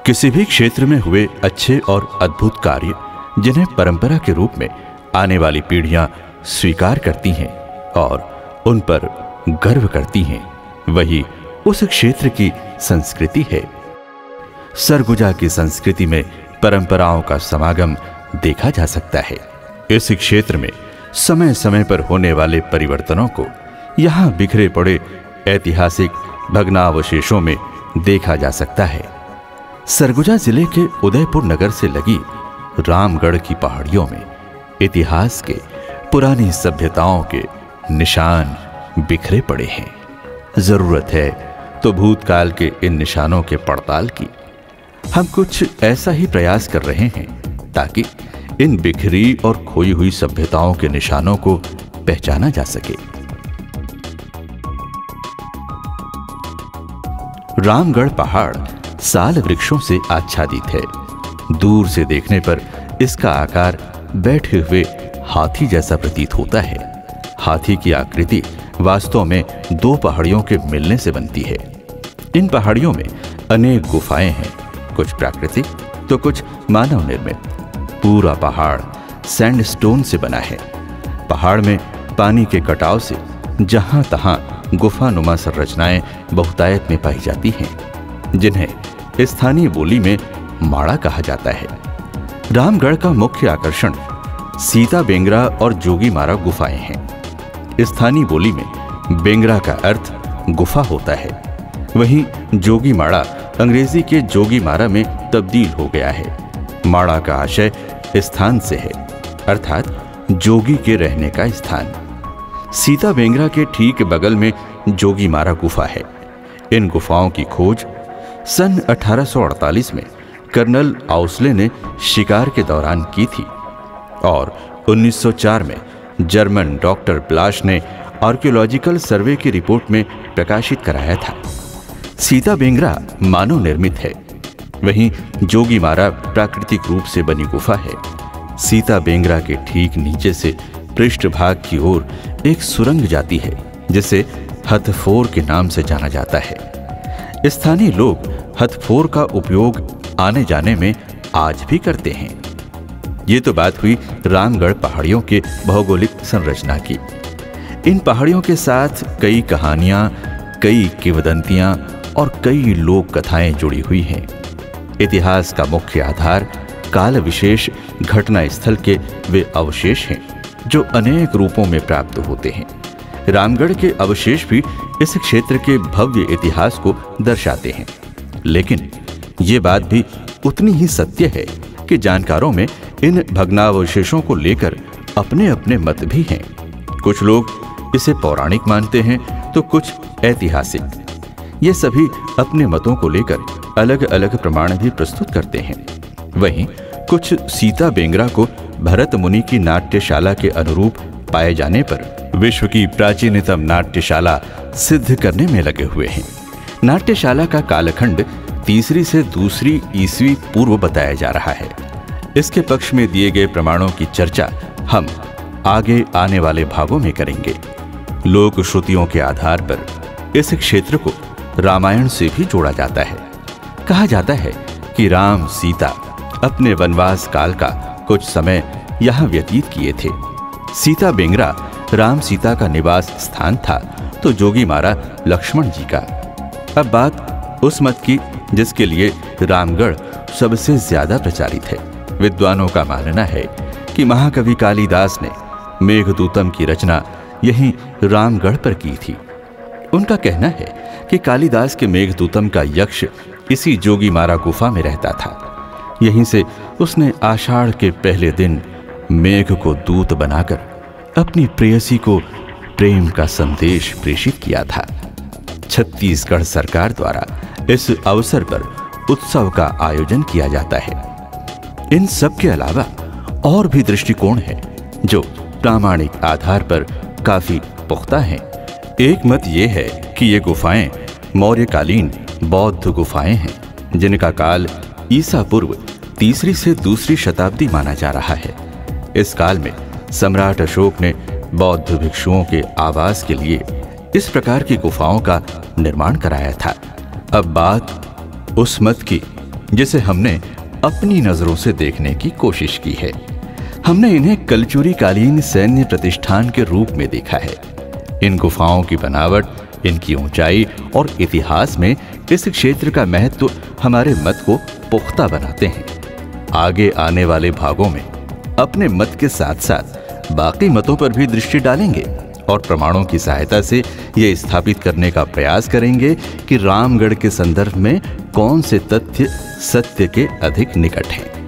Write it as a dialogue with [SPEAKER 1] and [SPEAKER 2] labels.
[SPEAKER 1] किसी भी क्षेत्र में हुए अच्छे और अद्भुत कार्य जिन्हें परंपरा के रूप में आने वाली पीढ़ियां स्वीकार करती हैं और उन पर गर्व करती हैं, वही उस क्षेत्र की संस्कृति है। सरगुजा की संस्कृति में परंपराओं का समागम देखा जा सकता है। इस क्षेत्र में समय समय पर होने वाले परिवर्तनों को यहाँ बिखरे पड़े ऐतिहासिक भग्नावशेषों में देखा जा सकता है। सरगुजा जिले के उदयपुर नगर से लगी रामगढ़ की पहाड़ियों में इतिहास के पुरानी सभ्यताओं के निशान बिखरे पड़े हैं। जरूरत है तो भूतकाल के इन निशानों के पड़ताल की। हम कुछ ऐसा ही प्रयास कर रहे हैं ताकि इन बिखरी और खोई हुई सभ्यताओं के निशानों को पहचाना जा सके। रामगढ़ पहाड़ साल वृक्षों से आच्छादित है। दूर से देखने पर इसका आकार बैठे हुए हाथी जैसा प्रतीत होता है। हाथी की आकृति वास्तव में दो पहाड़ियों के मिलने से बनती है। इन पहाड़ियों में अनेक गुफाएं हैं, कुछ प्राकृतिक तो कुछ मानव निर्मित। पूरा पहाड़ सैंडस्टोन से बना है। पहाड़ में पानी के कटाव से जहां तहां गुफानुमा संरचनाएं बहुतायत में पाई जाती हैं, जिन्हें स्थानीय बोली में माड़ा कहा जाता है। रामगढ़ का मुख्य आकर्षण सीता बेंगरा और जोगी मारा गुफाएं हैं। स्थानीय बोली में बेंगरा का अर्थ गुफा होता है, वहीं जोगी माड़ा अंग्रेजी के जोगी मारा में तब्दील हो गया है। माड़ा का आशय स्थान से है, अर्थात जोगी के रहने का स्थान। सीता बेंगरा के ठीक बगल में जोगी मारा गुफा है। इन गुफाओं की खोज सन 1848 में कर्नल आउसले ने शिकार के दौरान की थी और 1904 में जर्मन डॉक्टर ब्लाश ने आर्कियोलॉजिकल सर्वे की रिपोर्ट में प्रकाशित कराया था। सीता बेंगरा मानव निर्मित है, वहीं जोगी मारा प्राकृतिक रूप से बनी गुफा है। सीता बेंगरा के ठीक नीचे से पृष्ठभाग की ओर एक सुरंग जाती है, जिसे हथफोर के नाम से जाना जाता है। स्थानीय लोग हथफोर का उपयोग आने जाने में आज भी करते हैं। ये तो बात हुई रामगढ़ पहाड़ियों के भौगोलिक संरचना की। इन पहाड़ियों के साथ कई कहानियां, कई किंवदंतियां और कई लोक कथाएं जुड़ी हुई हैं। इतिहास का मुख्य आधार काल विशेष घटना स्थल के वे अवशेष हैं जो अनेक रूपों में प्राप्त होते हैं। रामगढ़ के अवशेष भी इस क्षेत्र के भव्य इतिहास को दर्शाते हैं, लेकिन ये बात भी उतनी ही सत्य है कि जानकारों में इन भग्नावशेषों को लेकर अपने अपने मत भी हैं। कुछ लोग इसे पौराणिक मानते हैं तो कुछ ऐतिहासिक। ये सभी अपने मतों को लेकर अलग अलग प्रमाण भी प्रस्तुत करते हैं। वहीं कुछ सीता बेंगरा को भरत मुनि की नाट्यशाला के अनुरूप पाए जाने पर विश्व की प्राचीनतम नाट्यशाला सिद्ध करने में लगे हुए हैं। नाट्यशाला का कालखंड 3री से 2री ईस्वी पूर्व बताया जा रहा है। इसके पक्ष में दिए गए प्रमाणों की चर्चा हम आगे आने वाले भागों में करेंगे। लोक श्रुतियों के आधार पर इस क्षेत्र को रामायण से भी जोड़ा जाता है। कहा जाता है कि राम सीता अपने वनवास काल का कुछ समय यहाँ व्यतीत किए थे। सीता बेंगरा राम सीता का निवास स्थान था तो जोगी मारा लक्ष्मण जी का। अब बात उस मत की जिसके लिए रामगढ़ सबसे ज्यादा प्रचारित है। विद्वानों का मानना है कि महाकवि कालिदास ने मेघदूतम की रचना यहीं रामगढ़ पर की थी। उनका कहना है कि कालिदास के मेघदूतम का यक्ष इसी जोगी मारा गुफा में रहता था। यहीं से उसने आषाढ़ के पहले दिन मेघ को दूत बनाकर अपनी प्रेयसी को प्रेम का संदेश प्रेषित किया था। छत्तीसगढ़ सरकार द्वारा इस अवसर पर उत्सव का आयोजन किया जाता है। इन सब के अलावा और भी दृष्टिकोण हैं जो प्रामाणिक आधार पर काफी पुख्ता हैं। एक मत ये है कि ये गुफाएं मौर्यकालीन बौद्ध गुफाएं हैं, जिनका काल ईसा पूर्व 3री से 2री शताब्दी माना जा रहा है। इस काल में सम्राट अशोक ने बौद्ध भिक्षुओं के आवास के लिए इस प्रकार की गुफाओं का निर्माण कराया था। अब बात उस मत की जिसे हमने अपनी नजरों से देखने की कोशिश की है। हमने इन्हें कलचुरी कालीन सैन्य प्रतिष्ठान के रूप में देखा है। इन गुफाओं की बनावट, इनकी ऊंचाई और इतिहास में इस क्षेत्र का महत्व हमारे मत को पुख्ता बनाते हैं। आगे आने वाले भागों में अपने मत के साथ साथ बाकी मतों पर भी दृष्टि डालेंगे और प्रमाणों की सहायता से ये स्थापित करने का प्रयास करेंगे कि रामगढ़ के संदर्भ में कौन से तथ्य सत्य के अधिक निकट हैं।